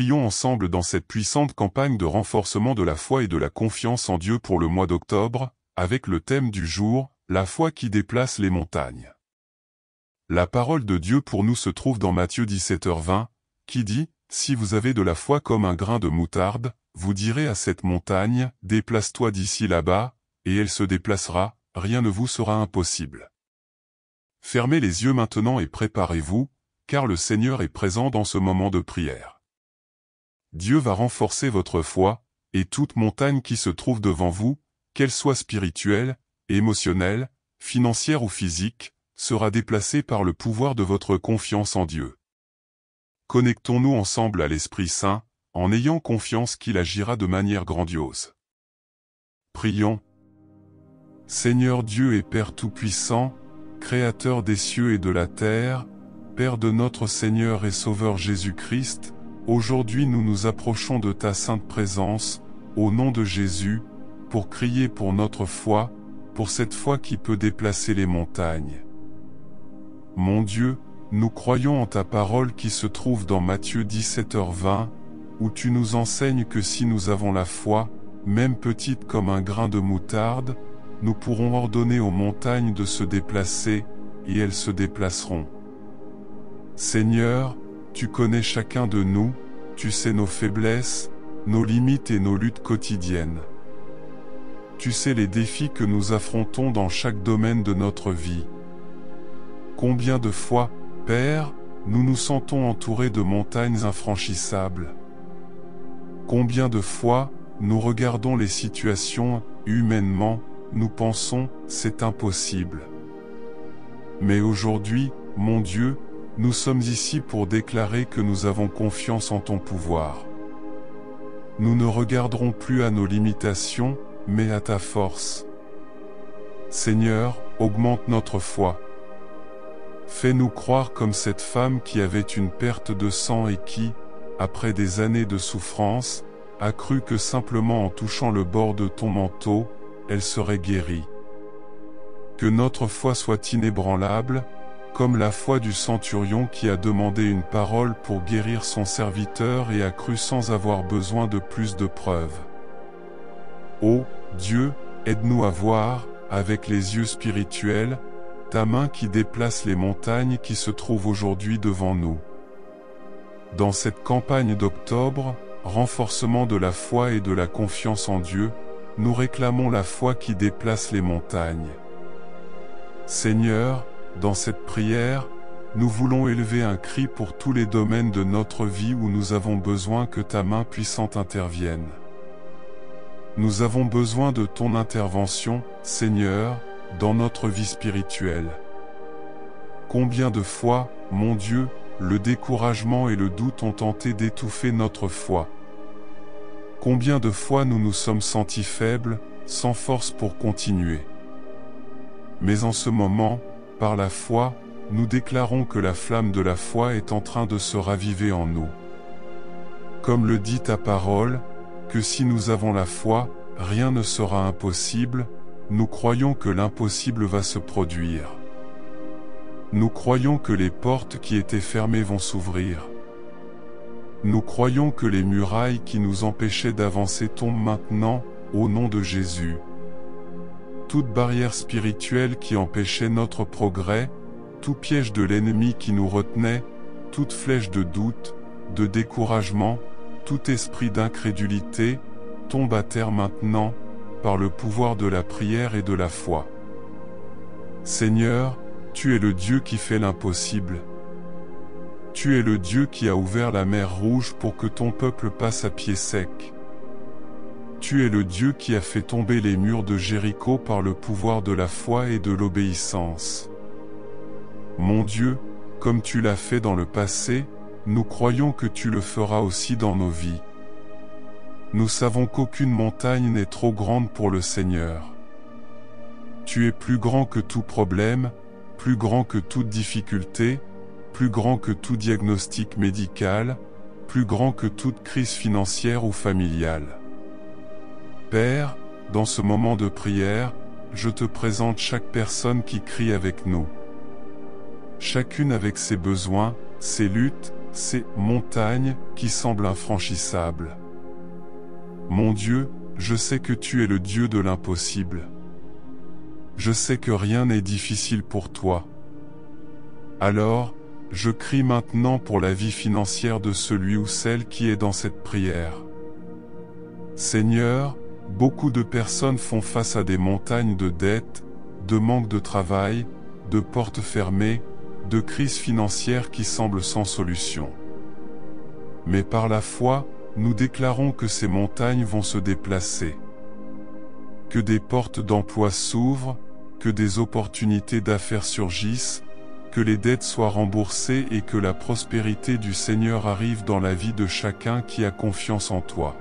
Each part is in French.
Prions ensemble dans cette puissante campagne de renforcement de la foi et de la confiance en Dieu pour le mois d'octobre, avec le thème du jour, la foi qui déplace les montagnes. La parole de Dieu pour nous se trouve dans Matthieu 17h20, qui dit, « Si vous avez de la foi comme un grain de moutarde, vous direz à cette montagne, déplace-toi d'ici là-bas, et elle se déplacera, rien ne vous sera impossible. » Fermez les yeux maintenant et préparez-vous, car le Seigneur est présent dans ce moment de prière. Dieu va renforcer votre foi, et toute montagne qui se trouve devant vous, qu'elle soit spirituelle, émotionnelle, financière ou physique, sera déplacée par le pouvoir de votre confiance en Dieu. Connectons-nous ensemble à l'Esprit Saint, en ayant confiance qu'il agira de manière grandiose. Prions. Seigneur Dieu et Père Tout-Puissant, Créateur des cieux et de la terre, Père de notre Seigneur et Sauveur Jésus-Christ, aujourd'hui nous nous approchons de ta sainte présence, au nom de Jésus, pour crier pour notre foi, pour cette foi qui peut déplacer les montagnes. Mon Dieu, nous croyons en ta parole qui se trouve dans Matthieu 17h20, où tu nous enseignes que si nous avons la foi, même petite comme un grain de moutarde, nous pourrons ordonner aux montagnes de se déplacer, et elles se déplaceront. Seigneur, tu connais chacun de nous, tu sais nos faiblesses, nos limites et nos luttes quotidiennes. Tu sais les défis que nous affrontons dans chaque domaine de notre vie. Combien de fois, Père, nous nous sentons entourés de montagnes infranchissables. Combien de fois, nous regardons les situations, humainement, nous pensons, c'est impossible. Mais aujourd'hui, mon Dieu, nous sommes ici pour déclarer que nous avons confiance en ton pouvoir. Nous ne regarderons plus à nos limitations, mais à ta force. Seigneur, augmente notre foi. Fais-nous croire comme cette femme qui avait une perte de sang et qui, après des années de souffrance, a cru que simplement en touchant le bord de ton manteau, elle serait guérie. Que notre foi soit inébranlable, comme la foi du centurion qui a demandé une parole pour guérir son serviteur et a cru sans avoir besoin de plus de preuves. Ô Dieu, aide-nous à voir, avec les yeux spirituels, ta main qui déplace les montagnes qui se trouvent aujourd'hui devant nous. Dans cette campagne d'octobre, renforcement de la foi et de la confiance en Dieu, nous réclamons la foi qui déplace les montagnes. Seigneur, dans cette prière, nous voulons élever un cri pour tous les domaines de notre vie où nous avons besoin que ta main puissante intervienne. Nous avons besoin de ton intervention, Seigneur, dans notre vie spirituelle. Combien de fois, mon Dieu, le découragement et le doute ont tenté d'étouffer notre foi. Combien de fois nous nous sommes sentis faibles, sans force pour continuer. Mais en ce moment, par la foi, nous déclarons que la flamme de la foi est en train de se raviver en nous. Comme le dit ta parole, que si nous avons la foi, rien ne sera impossible, nous croyons que l'impossible va se produire. Nous croyons que les portes qui étaient fermées vont s'ouvrir. Nous croyons que les murailles qui nous empêchaient d'avancer tombent maintenant, au nom de Jésus. Toute barrière spirituelle qui empêchait notre progrès, tout piège de l'ennemi qui nous retenait, toute flèche de doute, de découragement, tout esprit d'incrédulité, tombe à terre maintenant, par le pouvoir de la prière et de la foi. Seigneur, tu es le Dieu qui fait l'impossible. Tu es le Dieu qui a ouvert la mer Rouge pour que ton peuple passe à pied sec. Tu es le Dieu qui a fait tomber les murs de Jéricho par le pouvoir de la foi et de l'obéissance. Mon Dieu, comme tu l'as fait dans le passé, nous croyons que tu le feras aussi dans nos vies. Nous savons qu'aucune montagne n'est trop grande pour le Seigneur. Tu es plus grand que tout problème, plus grand que toute difficulté, plus grand que tout diagnostic médical, plus grand que toute crise financière ou familiale. Père, dans ce moment de prière, je te présente chaque personne qui crie avec nous. Chacune avec ses besoins, ses luttes, ces montagnes qui semblent infranchissables. Mon Dieu, je sais que tu es le Dieu de l'impossible. Je sais que rien n'est difficile pour toi. Alors, je crie maintenant pour la vie financière de celui ou celle qui est dans cette prière. Seigneur, beaucoup de personnes font face à des montagnes de dettes, de manque de travail, de portes fermées, de crises financières qui semblent sans solution. Mais par la foi, nous déclarons que ces montagnes vont se déplacer. Que des portes d'emploi s'ouvrent, que des opportunités d'affaires surgissent, que les dettes soient remboursées et que la prospérité du Seigneur arrive dans la vie de chacun qui a confiance en toi.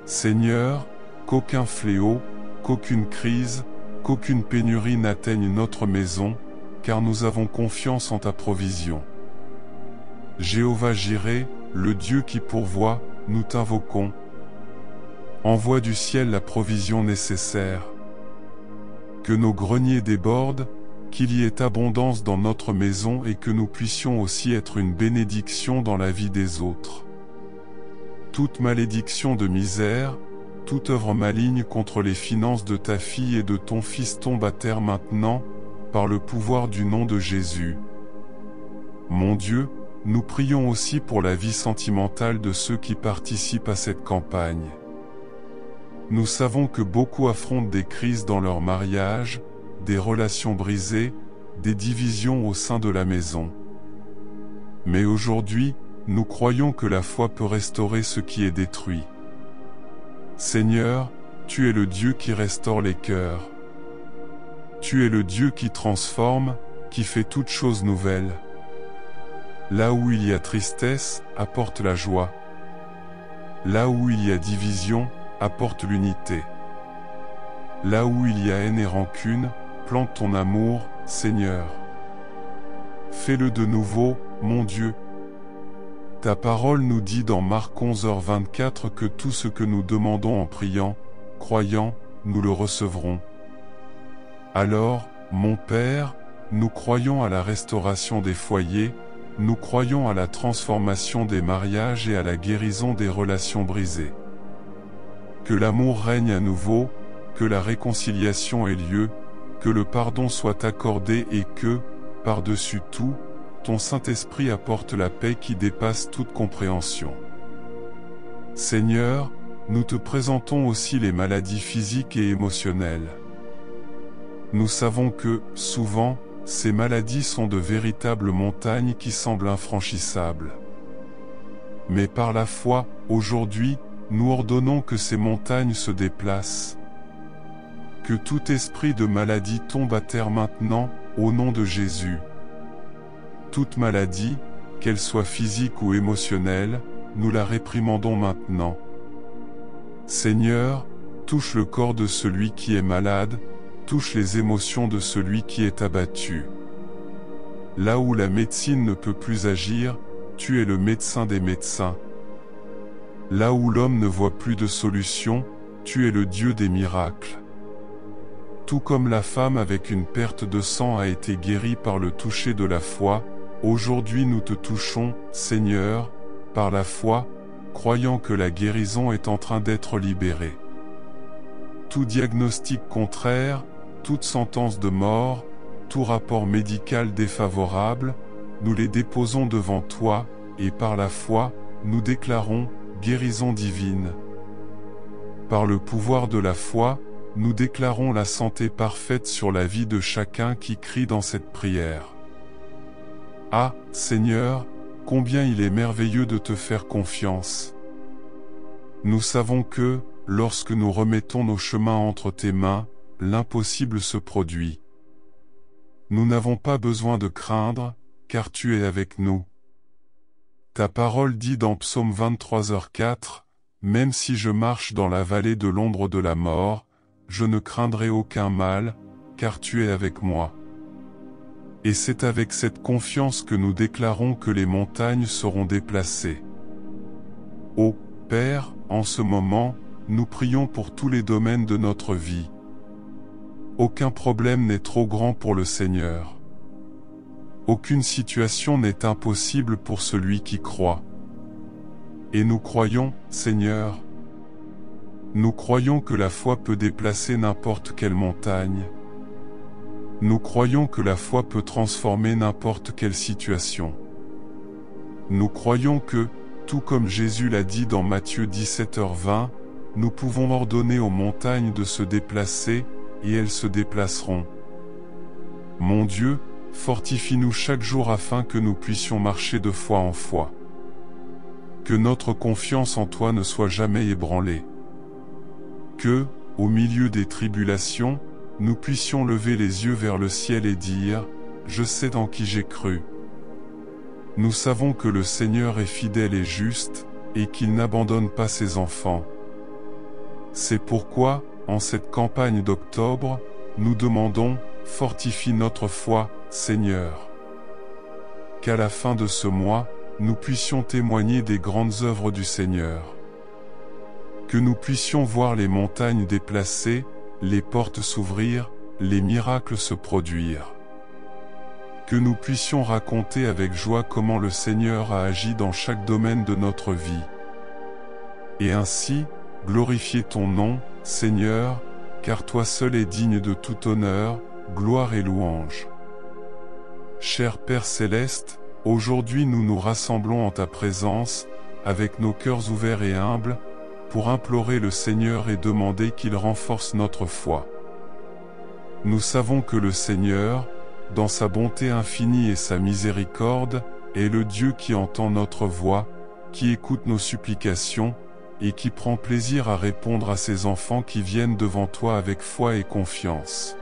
Seigneur, qu'aucun fléau, qu'aucune crise, qu'aucune pénurie n'atteigne notre maison, car nous avons confiance en ta provision. Jéhovah Jireh, le Dieu qui pourvoit, nous t'invoquons. Envoie du ciel la provision nécessaire. Que nos greniers débordent, qu'il y ait abondance dans notre maison et que nous puissions aussi être une bénédiction dans la vie des autres. Toute malédiction de misère, toute œuvre maligne contre les finances de ta fille et de ton fils tombe à terre maintenant, par le pouvoir du nom de Jésus. Mon Dieu, nous prions aussi pour la vie sentimentale de ceux qui participent à cette campagne. Nous savons que beaucoup affrontent des crises dans leur mariage, des relations brisées, des divisions au sein de la maison. Mais aujourd'hui, nous croyons que la foi peut restaurer ce qui est détruit. Seigneur, tu es le Dieu qui restaure les cœurs. Tu es le Dieu qui transforme, qui fait toutes choses nouvelles. Là où il y a tristesse, apporte la joie. Là où il y a division, apporte l'unité. Là où il y a haine et rancune, plante ton amour, Seigneur. Fais-le de nouveau, mon Dieu. Ta parole nous dit dans Marc 11h24 que tout ce que nous demandons en priant, croyant, nous le recevrons. Alors, mon Père, nous croyons à la restauration des foyers, nous croyons à la transformation des mariages et à la guérison des relations brisées. Que l'amour règne à nouveau, que la réconciliation ait lieu, que le pardon soit accordé et que, par-dessus tout, ton Saint-Esprit apporte la paix qui dépasse toute compréhension. Seigneur, nous te présentons aussi les maladies physiques et émotionnelles. Nous savons que, souvent, ces maladies sont de véritables montagnes qui semblent infranchissables. Mais par la foi, aujourd'hui, nous ordonnons que ces montagnes se déplacent. Que tout esprit de maladie tombe à terre maintenant, au nom de Jésus. Toute maladie, qu'elle soit physique ou émotionnelle, nous la réprimandons maintenant. Seigneur, touche le corps de celui qui est malade, touche les émotions de celui qui est abattu. Là où la médecine ne peut plus agir, tu es le médecin des médecins. Là où l'homme ne voit plus de solution, tu es le Dieu des miracles. Tout comme la femme avec une perte de sang a été guérie par le toucher de la foi, aujourd'hui nous te touchons, Seigneur, par la foi, croyant que la guérison est en train d'être libérée. Tout diagnostic contraire, toute sentence de mort, tout rapport médical défavorable, nous les déposons devant toi, et par la foi, nous déclarons guérison divine. Par le pouvoir de la foi, nous déclarons la santé parfaite sur la vie de chacun qui crie dans cette prière. Ah, Seigneur, combien il est merveilleux de te faire confiance. Nous savons que, lorsque nous remettons nos chemins entre tes mains, l'impossible se produit. Nous n'avons pas besoin de craindre, car tu es avec nous. Ta parole dit dans Psaume 23h4, « Même si je marche dans la vallée de l'ombre de la mort, je ne craindrai aucun mal, car tu es avec moi. » Et c'est avec cette confiance que nous déclarons que les montagnes seront déplacées. Ô Père, en ce moment, nous prions pour tous les domaines de notre vie. Aucun problème n'est trop grand pour le Seigneur. Aucune situation n'est impossible pour celui qui croit. Et nous croyons, Seigneur. Nous croyons que la foi peut déplacer n'importe quelle montagne. Nous croyons que la foi peut transformer n'importe quelle situation. Nous croyons que, tout comme Jésus l'a dit dans Matthieu 17h20, nous pouvons ordonner aux montagnes de se déplacer, et elles se déplaceront. Mon Dieu, fortifie-nous chaque jour afin que nous puissions marcher de foi en foi. Que notre confiance en toi ne soit jamais ébranlée. Que, au milieu des tribulations, nous puissions lever les yeux vers le ciel et dire, « Je sais dans qui j'ai cru ». Nous savons que le Seigneur est fidèle et juste, et qu'il n'abandonne pas ses enfants. C'est pourquoi, en cette campagne d'octobre, nous demandons, fortifie notre foi, Seigneur. Qu'à la fin de ce mois, nous puissions témoigner des grandes œuvres du Seigneur. Que nous puissions voir les montagnes déplacées, les portes s'ouvrir, les miracles se produire. Que nous puissions raconter avec joie comment le Seigneur a agi dans chaque domaine de notre vie. Et ainsi, glorifier ton nom, Seigneur, car toi seul es digne de tout honneur, gloire et louange. Cher Père Céleste, aujourd'hui nous nous rassemblons en ta présence, avec nos cœurs ouverts et humbles, pour implorer le Seigneur et demander qu'il renforce notre foi. Nous savons que le Seigneur, dans sa bonté infinie et sa miséricorde, est le Dieu qui entend notre voix, qui écoute nos supplications, et qui prend plaisir à répondre à ses enfants qui viennent devant toi avec foi et confiance.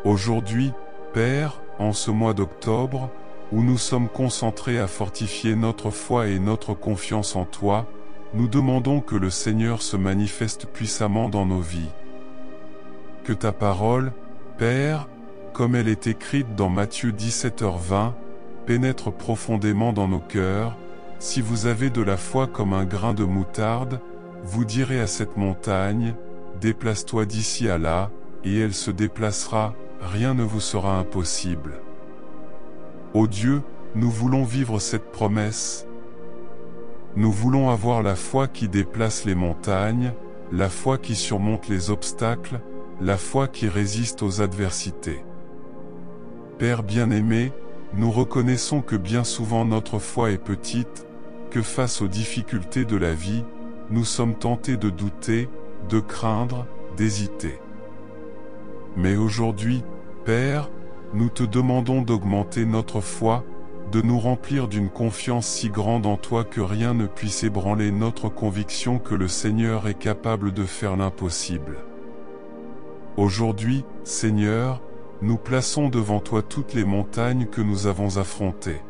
Aujourd'hui, Père, en ce mois d'octobre, où nous sommes concentrés à fortifier notre foi et notre confiance en toi, nous demandons que le Seigneur se manifeste puissamment dans nos vies. Que ta parole, Père, comme elle est écrite dans Matthieu 17h20, pénètre profondément dans nos cœurs. Si vous avez de la foi comme un grain de moutarde, vous direz à cette montagne, « Déplace-toi d'ici à là », et elle se déplacera, rien ne vous sera impossible. Ô Dieu, nous voulons vivre cette promesse. Nous voulons avoir la foi qui déplace les montagnes, la foi qui surmonte les obstacles, la foi qui résiste aux adversités. Père bien-aimé, nous reconnaissons que bien souvent notre foi est petite, que face aux difficultés de la vie, nous sommes tentés de douter, de craindre, d'hésiter. Mais aujourd'hui, Père, nous te demandons d'augmenter notre foi, de nous remplir d'une confiance si grande en toi que rien ne puisse ébranler notre conviction que le Seigneur est capable de faire l'impossible. Aujourd'hui, Seigneur, nous plaçons devant toi toutes les montagnes que nous avons affrontées.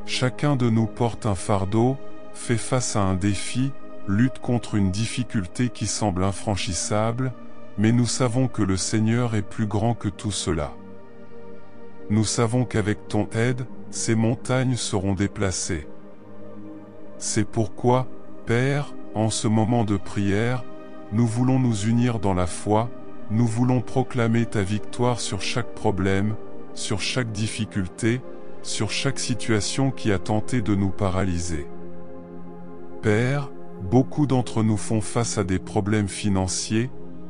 Chacun de nous porte un fardeau, fait face à un défi, lutte contre une difficulté qui semble infranchissable, mais nous savons que le Seigneur est plus grand que tout cela. Nous savons qu'avec ton aide, ces montagnes seront déplacées. C'est pourquoi, Père, en ce moment de prière, nous voulons nous unir dans la foi, nous voulons proclamer ta victoire sur chaque problème, sur chaque difficulté, sur chaque situation qui a tenté de nous paralyser. Père, beaucoup d'entre nous font face à des problèmes financiers,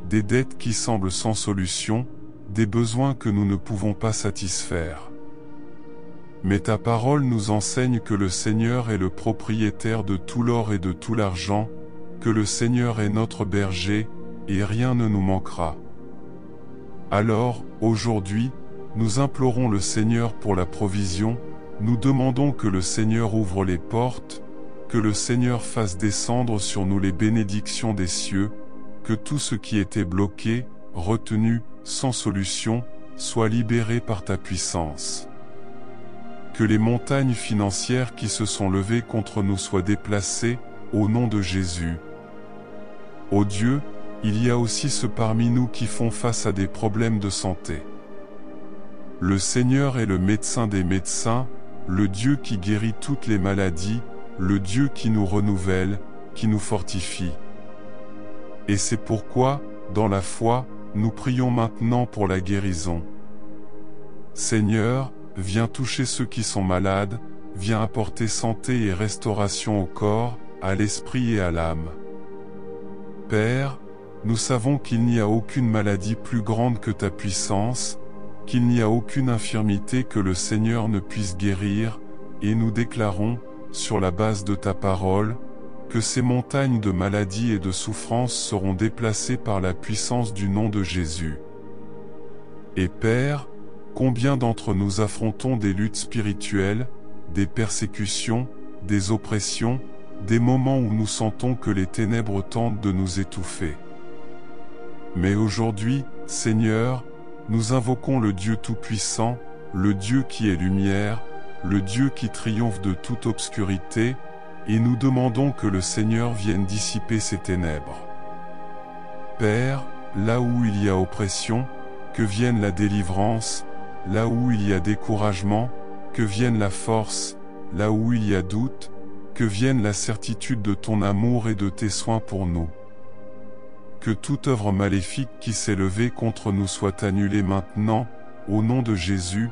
des dettes qui semblent sans solution, des besoins que nous ne pouvons pas satisfaire. Mais ta parole nous enseigne que le Seigneur est le propriétaire de tout l'or et de tout l'argent, que le Seigneur est notre berger, et rien ne nous manquera. Alors, aujourd'hui, nous implorons le Seigneur pour la provision, nous demandons que le Seigneur ouvre les portes, que le Seigneur fasse descendre sur nous les bénédictions des cieux, que tout ce qui était bloqué, retenu, sans solution, soit libéré par ta puissance. Que les montagnes financières qui se sont levées contre nous soient déplacées, au nom de Jésus. Ô Dieu, il y a aussi ceux parmi nous qui font face à des problèmes de santé. Le Seigneur est le médecin des médecins, le Dieu qui guérit toutes les maladies, le Dieu qui nous renouvelle, qui nous fortifie. Et c'est pourquoi, dans la foi, nous prions maintenant pour la guérison. Seigneur, viens toucher ceux qui sont malades, viens apporter santé et restauration au corps, à l'esprit et à l'âme. Père, nous savons qu'il n'y a aucune maladie plus grande que ta puissance, qu'il n'y a aucune infirmité que le Seigneur ne puisse guérir, et nous déclarons, sur la base de ta parole, que ces montagnes de maladies et de souffrances seront déplacées par la puissance du nom de Jésus. Et Père, combien d'entre nous affrontons des luttes spirituelles, des persécutions, des oppressions, des moments où nous sentons que les ténèbres tentent de nous étouffer. Mais aujourd'hui, Seigneur, nous invoquons le Dieu Tout-Puissant, le Dieu qui est lumière, le Dieu qui triomphe de toute obscurité, et nous demandons que le Seigneur vienne dissiper ces ténèbres. Père, là où il y a oppression, que vienne la délivrance, là où il y a découragement, que vienne la force, là où il y a doute, que vienne la certitude de ton amour et de tes soins pour nous. Que toute œuvre maléfique qui s'est levée contre nous soit annulée maintenant, au nom de Jésus,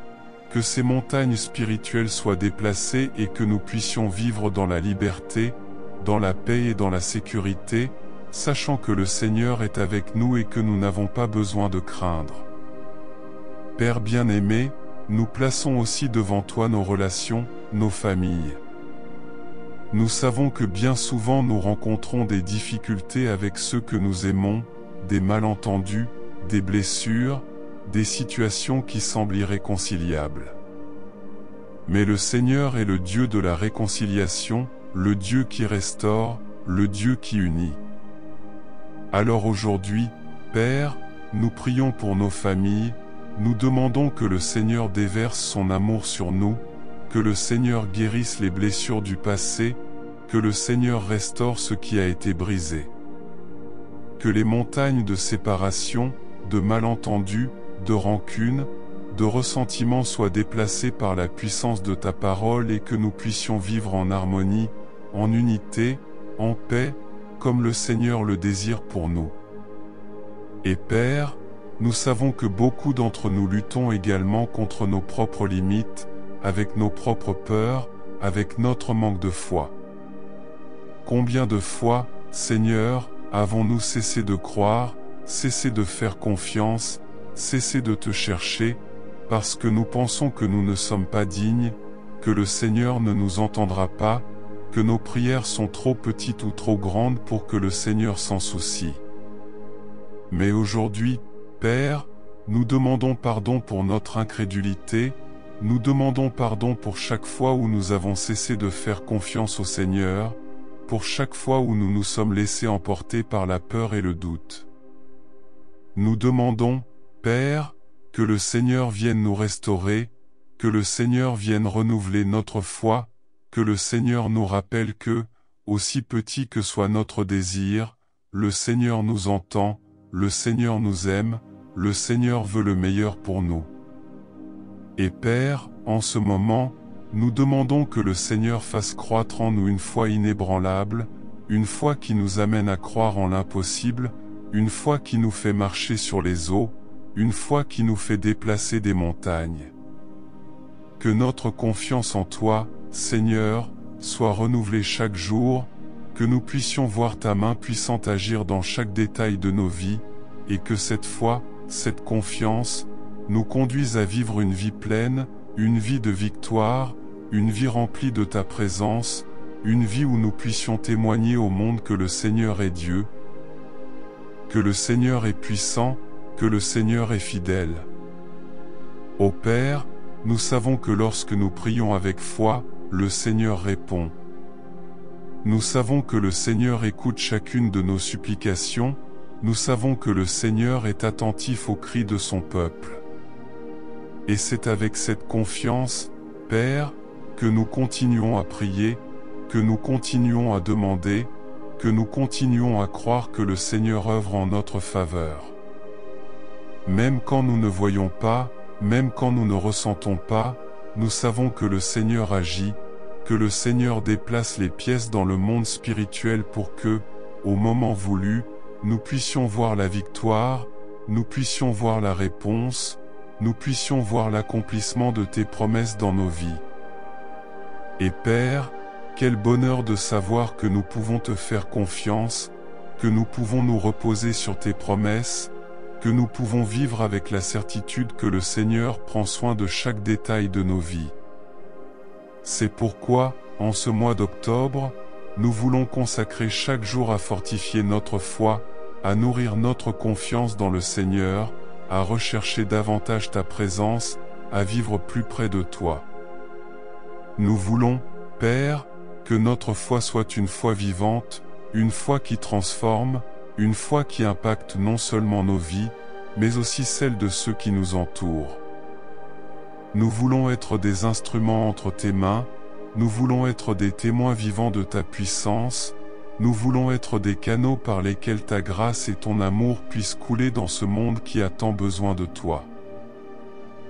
que ces montagnes spirituelles soient déplacées et que nous puissions vivre dans la liberté, dans la paix et dans la sécurité, sachant que le Seigneur est avec nous et que nous n'avons pas besoin de craindre. Père bien-aimé, nous plaçons aussi devant toi nos relations, nos familles. Nous savons que bien souvent nous rencontrons des difficultés avec ceux que nous aimons, des malentendus, des blessures, des situations qui semblent irréconciliables. Mais le Seigneur est le Dieu de la réconciliation, le Dieu qui restaure, le Dieu qui unit. Alors aujourd'hui, Père, nous prions pour nos familles, nous demandons que le Seigneur déverse son amour sur nous, que le Seigneur guérisse les blessures du passé, que le Seigneur restaure ce qui a été brisé. Que les montagnes de séparation, de malentendus, de rancune, de ressentiment soient déplacées par la puissance de ta parole et que nous puissions vivre en harmonie, en unité, en paix, comme le Seigneur le désire pour nous. Et Père, nous savons que beaucoup d'entre nous luttons également contre nos propres limites, avec nos propres peurs, avec notre manque de foi. Combien de fois, Seigneur, avons-nous cessé de croire, cessé de faire confiance, cessé de te chercher, parce que nous pensons que nous ne sommes pas dignes, que le Seigneur ne nous entendra pas, que nos prières sont trop petites ou trop grandes pour que le Seigneur s'en soucie. Mais aujourd'hui, Père, nous demandons pardon pour notre incrédulité, nous demandons pardon pour chaque fois où nous avons cessé de faire confiance au Seigneur, pour chaque fois où nous nous sommes laissés emporter par la peur et le doute. Nous demandons, Père, que le Seigneur vienne nous restaurer, que le Seigneur vienne renouveler notre foi, que le Seigneur nous rappelle que, aussi petit que soit notre désir, le Seigneur nous entend, le Seigneur nous aime, le Seigneur veut le meilleur pour nous. Et Père, en ce moment, nous demandons que le Seigneur fasse croître en nous une foi inébranlable, une foi qui nous amène à croire en l'impossible, une foi qui nous fait marcher sur les eaux, une foi qui nous fait déplacer des montagnes. Que notre confiance en toi, Seigneur, soit renouvelée chaque jour, que nous puissions voir ta main puissante agir dans chaque détail de nos vies, et que cette foi, cette confiance, nous conduise à vivre une vie pleine, une vie de victoire, une vie remplie de ta présence, une vie où nous puissions témoigner au monde que le Seigneur est Dieu, que le Seigneur est puissant, que le Seigneur est fidèle. Ô Père, nous savons que lorsque nous prions avec foi, le Seigneur répond. Nous savons que le Seigneur écoute chacune de nos supplications, nous savons que le Seigneur est attentif aux cris de son peuple. Et c'est avec cette confiance, Père, que nous continuons à prier, que nous continuons à demander, que nous continuons à croire que le Seigneur œuvre en notre faveur. Même quand nous ne voyons pas, même quand nous ne ressentons pas, nous savons que le Seigneur agit, que le Seigneur déplace les pièces dans le monde spirituel pour que, au moment voulu, nous puissions voir la victoire, nous puissions voir la réponse, nous puissions voir l'accomplissement de tes promesses dans nos vies. Et Père, quel bonheur de savoir que nous pouvons te faire confiance, que nous pouvons nous reposer sur tes promesses, que nous pouvons vivre avec la certitude que le Seigneur prend soin de chaque détail de nos vies. C'est pourquoi, en ce mois d'octobre, nous voulons consacrer chaque jour à fortifier notre foi, à nourrir notre confiance dans le Seigneur, à rechercher davantage ta présence, à vivre plus près de toi. Nous voulons, Père, que notre foi soit une foi vivante, une foi qui transforme, une foi qui impacte non seulement nos vies, mais aussi celles de ceux qui nous entourent. Nous voulons être des instruments entre tes mains, nous voulons être des témoins vivants de ta puissance, nous voulons être des canaux par lesquels ta grâce et ton amour puissent couler dans ce monde qui a tant besoin de toi.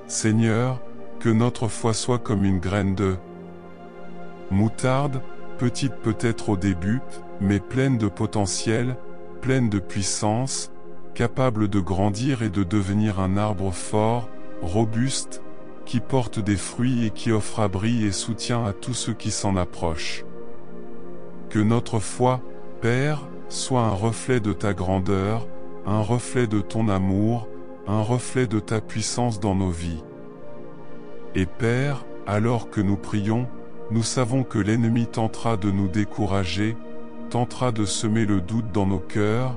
Seigneur, que notre foi soit comme une graine de moutarde, petite peut-être au début, mais pleine de potentiel, pleine de puissance, capable de grandir et de devenir un arbre fort, robuste, qui porte des fruits et qui offre abri et soutien à tous ceux qui s'en approchent. Que notre foi, Père, soit un reflet de ta grandeur, un reflet de ton amour, un reflet de ta puissance dans nos vies. Et Père, alors que nous prions, nous savons que l'ennemi tentera de nous décourager, tentera de semer le doute dans nos cœurs,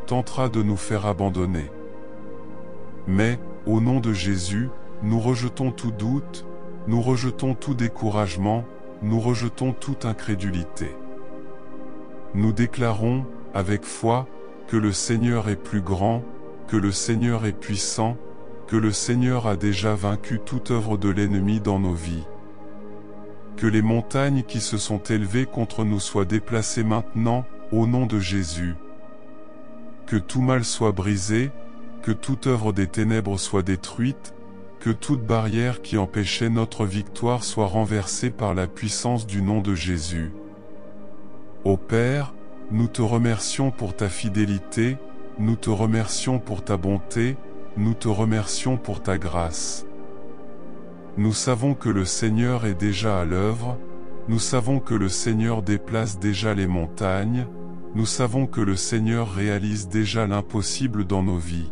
tentera de nous faire abandonner. Mais, au nom de Jésus, nous rejetons tout doute, nous rejetons tout découragement, nous rejetons toute incrédulité. Nous déclarons, avec foi, que le Seigneur est plus grand, que le Seigneur est puissant, que le Seigneur a déjà vaincu toute œuvre de l'ennemi dans nos vies. Que les montagnes qui se sont élevées contre nous soient déplacées maintenant, au nom de Jésus. Que tout mal soit brisé, que toute œuvre des ténèbres soit détruite, que toute barrière qui empêchait notre victoire soit renversée par la puissance du nom de Jésus. Ô Père, nous te remercions pour ta fidélité, nous te remercions pour ta bonté, nous te remercions pour ta grâce. Nous savons que le Seigneur est déjà à l'œuvre, nous savons que le Seigneur déplace déjà les montagnes, nous savons que le Seigneur réalise déjà l'impossible dans nos vies.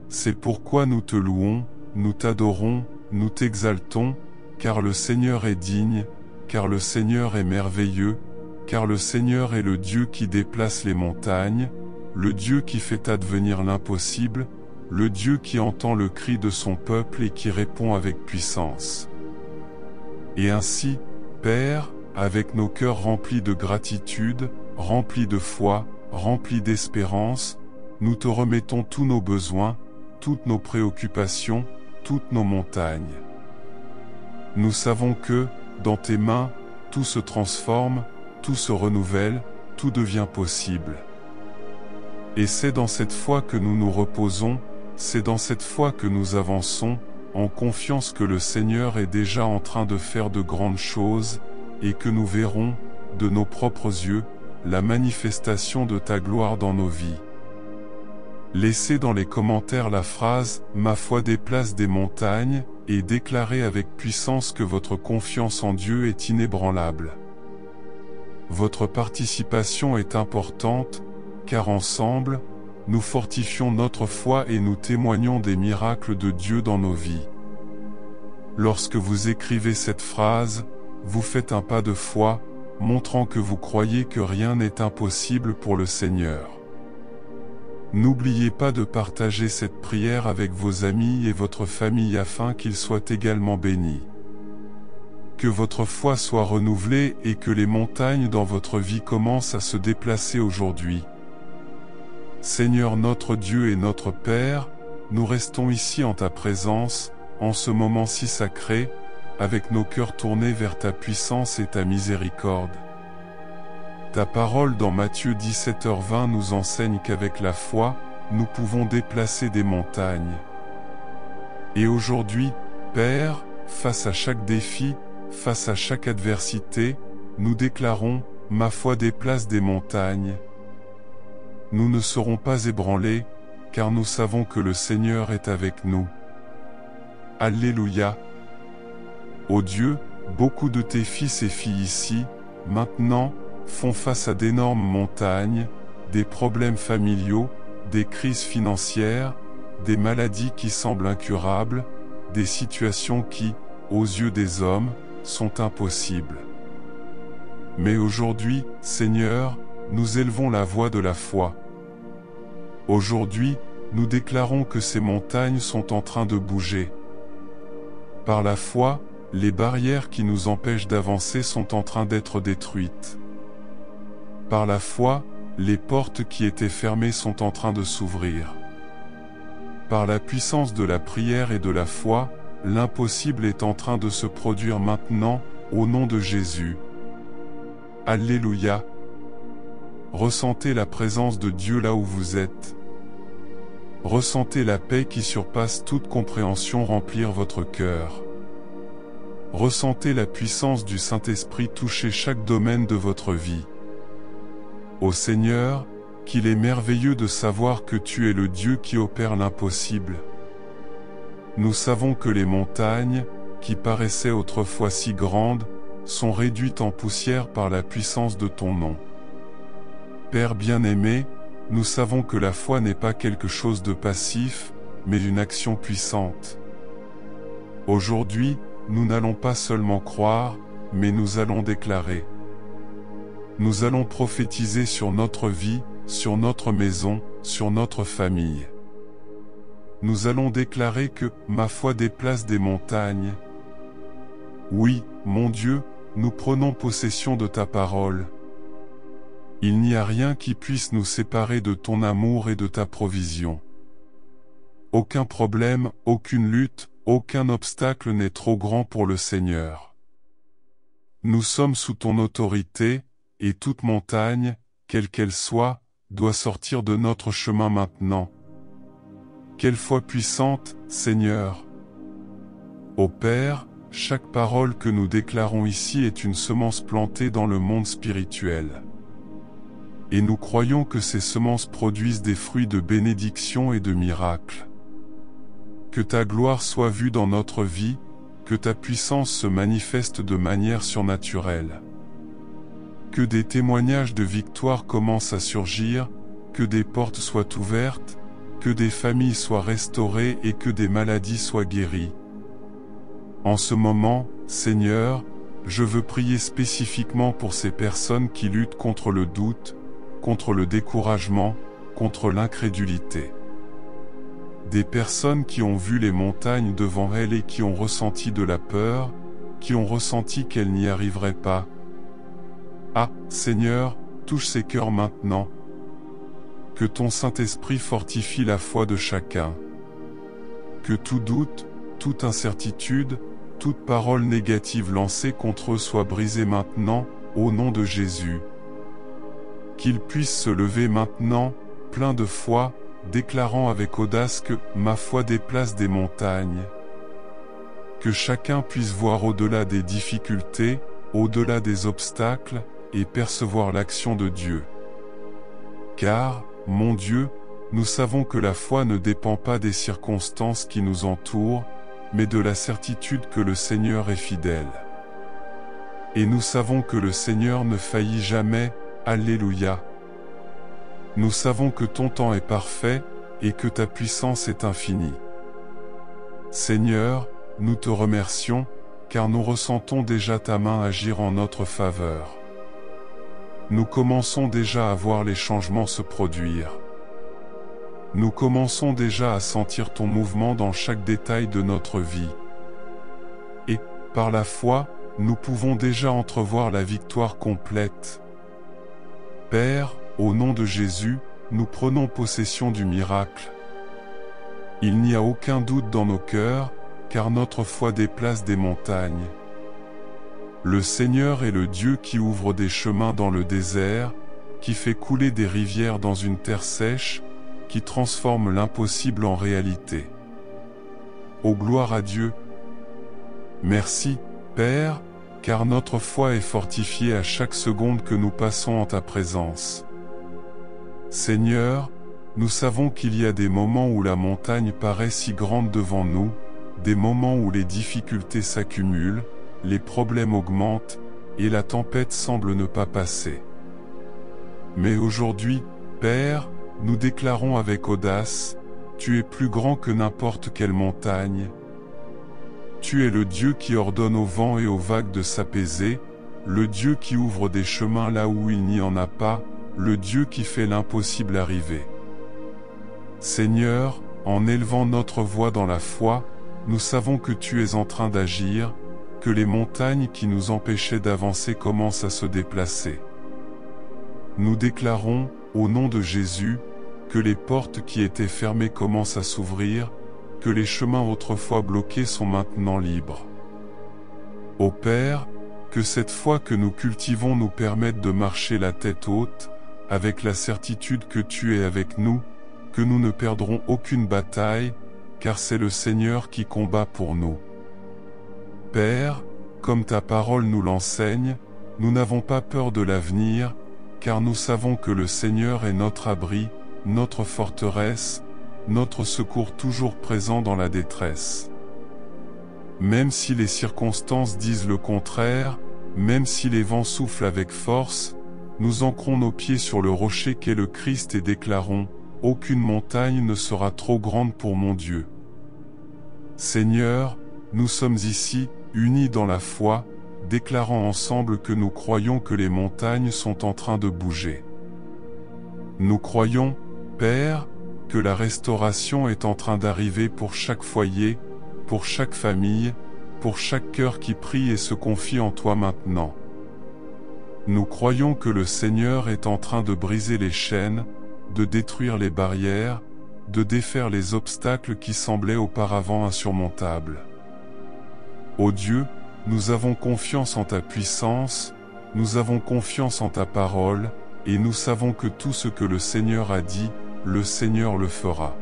C'est pourquoi nous te louons, nous t'adorons, nous t'exaltons, car le Seigneur est digne, car le Seigneur est merveilleux, car le Seigneur est le Dieu qui déplace les montagnes, le Dieu qui fait advenir l'impossible, le Dieu qui entend le cri de son peuple et qui répond avec puissance. Et ainsi, Père, avec nos cœurs remplis de gratitude, remplis de foi, remplis d'espérance, nous te remettons tous nos besoins, toutes nos préoccupations, toutes nos montagnes. Nous savons que, dans tes mains, tout se transforme, tout se renouvelle, tout devient possible. Et c'est dans cette foi que nous nous reposons, c'est dans cette foi que nous avançons, en confiance que le Seigneur est déjà en train de faire de grandes choses, et que nous verrons, de nos propres yeux, la manifestation de ta gloire dans nos vies. Laissez dans les commentaires la phrase « Ma foi déplace des montagnes » et déclarez avec puissance que votre confiance en Dieu est inébranlable. Votre participation est importante, car ensemble, nous fortifions notre foi et nous témoignons des miracles de Dieu dans nos vies. Lorsque vous écrivez cette phrase, vous faites un pas de foi, montrant que vous croyez que rien n'est impossible pour le Seigneur. N'oubliez pas de partager cette prière avec vos amis et votre famille afin qu'ils soient également bénis. Que votre foi soit renouvelée et que les montagnes dans votre vie commencent à se déplacer aujourd'hui. Seigneur notre Dieu et notre Père, nous restons ici en ta présence, en ce moment si sacré, avec nos cœurs tournés vers ta puissance et ta miséricorde. Ta parole dans Matthieu 17h20 nous enseigne qu'avec la foi, nous pouvons déplacer des montagnes. Et aujourd'hui, Père, face à chaque défi, face à chaque adversité, nous déclarons, ma foi déplace des montagnes. Nous ne serons pas ébranlés, car nous savons que le Seigneur est avec nous. Alléluia. Ô Dieu, beaucoup de tes fils et filles ici, maintenant, font face à d'énormes montagnes, des problèmes familiaux, des crises financières, des maladies qui semblent incurables, des situations qui, aux yeux des hommes, sont impossibles. Mais aujourd'hui, Seigneur, nous élevons la voix de la foi. Aujourd'hui, nous déclarons que ces montagnes sont en train de bouger. Par la foi, les barrières qui nous empêchent d'avancer sont en train d'être détruites. Par la foi, les portes qui étaient fermées sont en train de s'ouvrir. Par la puissance de la prière et de la foi, l'impossible est en train de se produire maintenant, au nom de Jésus. Alléluia. Ressentez la présence de Dieu là où vous êtes. Ressentez la paix qui surpasse toute compréhension remplir votre cœur. Ressentez la puissance du Saint-Esprit toucher chaque domaine de votre vie. Ô Seigneur, qu'il est merveilleux de savoir que tu es le Dieu qui opère l'impossible. Nous savons que les montagnes, qui paraissaient autrefois si grandes, sont réduites en poussière par la puissance de ton nom. Père bien-aimé, nous savons que la foi n'est pas quelque chose de passif, mais une action puissante. Aujourd'hui, nous n'allons pas seulement croire, mais nous allons déclarer. Nous allons prophétiser sur notre vie, sur notre maison, sur notre famille. Nous allons déclarer que ma foi déplace des montagnes. Oui, mon Dieu, nous prenons possession de ta parole. Il n'y a rien qui puisse nous séparer de ton amour et de ta provision. Aucun problème, aucune lutte, aucun obstacle n'est trop grand pour le Seigneur. Nous sommes sous ton autorité, et toute montagne, quelle qu'elle soit, doit sortir de notre chemin maintenant. Quelle foi puissante, Seigneur! Ô Père, chaque parole que nous déclarons ici est une semence plantée dans le monde spirituel. Et nous croyons que ces semences produisent des fruits de bénédiction et de miracles. Que ta gloire soit vue dans notre vie, que ta puissance se manifeste de manière surnaturelle. Que des témoignages de victoire commencent à surgir, que des portes soient ouvertes, que des familles soient restaurées et que des maladies soient guéries. En ce moment, Seigneur, je veux prier spécifiquement pour ces personnes qui luttent contre le doute, contre le découragement, contre l'incrédulité. Des personnes qui ont vu les montagnes devant elles et qui ont ressenti de la peur, qui ont ressenti qu'elles n'y arriveraient pas. Ah, Seigneur, touche ces cœurs maintenant. Que ton Saint-Esprit fortifie la foi de chacun. Que tout doute, toute incertitude, toute parole négative lancée contre eux soit brisée maintenant, au nom de Jésus. Qu'ils puissent se lever maintenant, pleins de foi, déclarant avec audace que « ma foi déplace des montagnes ». Que chacun puisse voir au-delà des difficultés, au-delà des obstacles, et percevoir l'action de Dieu. Car, mon Dieu, nous savons que la foi ne dépend pas des circonstances qui nous entourent, mais de la certitude que le Seigneur est fidèle. Et nous savons que le Seigneur ne faillit jamais, Alléluia. Nous savons que ton temps est parfait, et que ta puissance est infinie. Seigneur, nous te remercions, car nous ressentons déjà ta main agir en notre faveur. Nous commençons déjà à voir les changements se produire. Nous commençons déjà à sentir ton mouvement dans chaque détail de notre vie. Et, par la foi, nous pouvons déjà entrevoir la victoire complète. Père, au nom de Jésus, nous prenons possession du miracle. Il n'y a aucun doute dans nos cœurs, car notre foi déplace des montagnes. Le Seigneur est le Dieu qui ouvre des chemins dans le désert, qui fait couler des rivières dans une terre sèche, qui transforme l'impossible en réalité. Ô gloire à Dieu! Merci, Père, car notre foi est fortifiée à chaque seconde que nous passons en ta présence. Seigneur, nous savons qu'il y a des moments où la montagne paraît si grande devant nous, des moments où les difficultés s'accumulent, les problèmes augmentent, et la tempête semble ne pas passer. Mais aujourd'hui, Père, nous déclarons avec audace, tu es plus grand que n'importe quelle montagne. Tu es le Dieu qui ordonne au vent et aux vagues de s'apaiser, le Dieu qui ouvre des chemins là où il n'y en a pas, le Dieu qui fait l'impossible arriver. Seigneur, en élevant notre voix dans la foi, nous savons que tu es en train d'agir, que les montagnes qui nous empêchaient d'avancer commencent à se déplacer. Nous déclarons, au nom de Jésus, que les portes qui étaient fermées commencent à s'ouvrir, que les chemins autrefois bloqués sont maintenant libres. Ô Père, que cette foi que nous cultivons nous permette de marcher la tête haute, avec la certitude que tu es avec nous, que nous ne perdrons aucune bataille, car c'est le Seigneur qui combat pour nous. Père, comme ta parole nous l'enseigne, nous n'avons pas peur de l'avenir, car nous savons que le Seigneur est notre abri, notre forteresse, notre secours toujours présent dans la détresse. Même si les circonstances disent le contraire, même si les vents soufflent avec force, nous ancrons nos pieds sur le rocher qu'est le Christ et déclarons, « Aucune montagne ne sera trop grande pour mon Dieu. » Seigneur, nous sommes ici, unis dans la foi, déclarant ensemble que nous croyons que les montagnes sont en train de bouger. Nous croyons, Père, que la restauration est en train d'arriver pour chaque foyer, pour chaque famille, pour chaque cœur qui prie et se confie en toi maintenant. Nous croyons que le Seigneur est en train de briser les chaînes, de détruire les barrières, de défaire les obstacles qui semblaient auparavant insurmontables. Ô Dieu, nous avons confiance en ta puissance, nous avons confiance en ta parole, et nous savons que tout ce que le Seigneur a dit, le Seigneur le fera.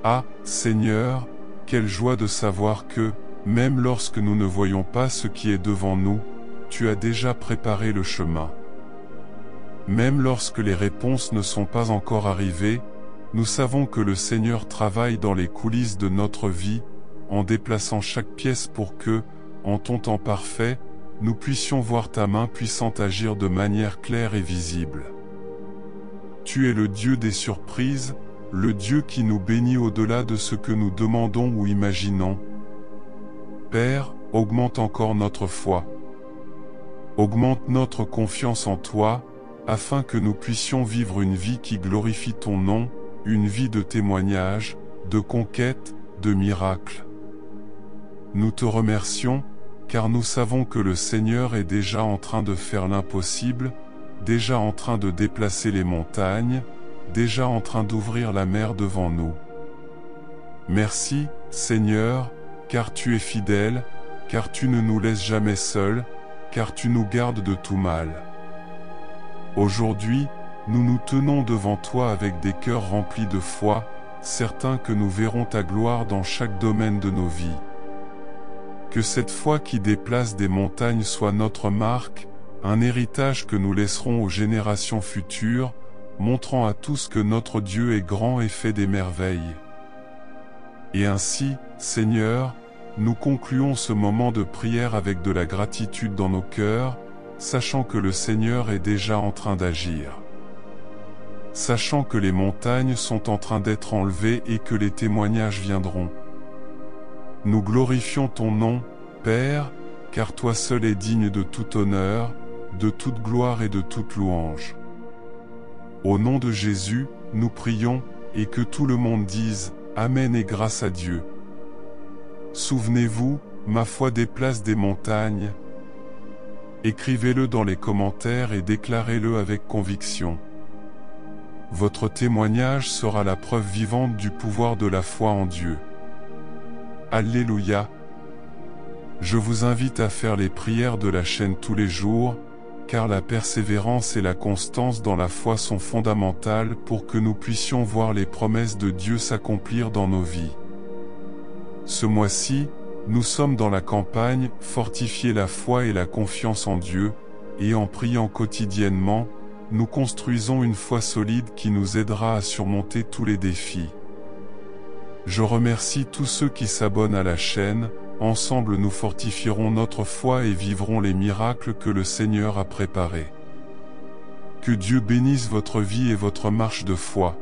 Ah, Seigneur, quelle joie de savoir que, même lorsque nous ne voyons pas ce qui est devant nous, tu as déjà préparé le chemin. Même lorsque les réponses ne sont pas encore arrivées, nous savons que le Seigneur travaille dans les coulisses de notre vie, en déplaçant chaque pièce pour que, en ton temps parfait, nous puissions voir ta main puissante agir de manière claire et visible. Tu es le Dieu des surprises, le Dieu qui nous bénit au-delà de ce que nous demandons ou imaginons. Père, augmente encore notre foi. Augmente notre confiance en toi, afin que nous puissions vivre une vie qui glorifie ton nom, une vie de témoignage, de conquête, de miracles. Nous te remercions, car nous savons que le Seigneur est déjà en train de faire l'impossible, déjà en train de déplacer les montagnes, déjà en train d'ouvrir la mer devant nous. Merci, Seigneur, car tu es fidèle, car tu ne nous laisses jamais seuls, car tu nous gardes de tout mal. Aujourd'hui, nous nous tenons devant toi avec des cœurs remplis de foi, certains que nous verrons ta gloire dans chaque domaine de nos vies. Que cette foi qui déplace des montagnes soit notre marque, un héritage que nous laisserons aux générations futures, montrant à tous que notre Dieu est grand et fait des merveilles. Et ainsi, Seigneur, nous concluons ce moment de prière avec de la gratitude dans nos cœurs, sachant que le Seigneur est déjà en train d'agir. Sachant que les montagnes sont en train d'être enlevées et que les témoignages viendront. Nous glorifions ton nom, Père, car toi seul es digne de tout honneur, de toute gloire et de toute louange. Au nom de Jésus, nous prions, et que tout le monde dise « Amen et grâce à Dieu ». Souvenez-vous, ma foi déplace des montagnes. Écrivez-le dans les commentaires et déclarez-le avec conviction. Votre témoignage sera la preuve vivante du pouvoir de la foi en Dieu. Alléluia. Je vous invite à faire les prières de la chaîne tous les jours, car la persévérance et la constance dans la foi sont fondamentales pour que nous puissions voir les promesses de Dieu s'accomplir dans nos vies. Ce mois-ci, nous sommes dans la campagne « Fortifier la foi et la confiance en Dieu » et en priant quotidiennement, nous construisons une foi solide qui nous aidera à surmonter tous les défis. Je remercie tous ceux qui s'abonnent à la chaîne. Ensemble nous fortifierons notre foi et vivrons les miracles que le Seigneur a préparés. Que Dieu bénisse votre vie et votre marche de foi.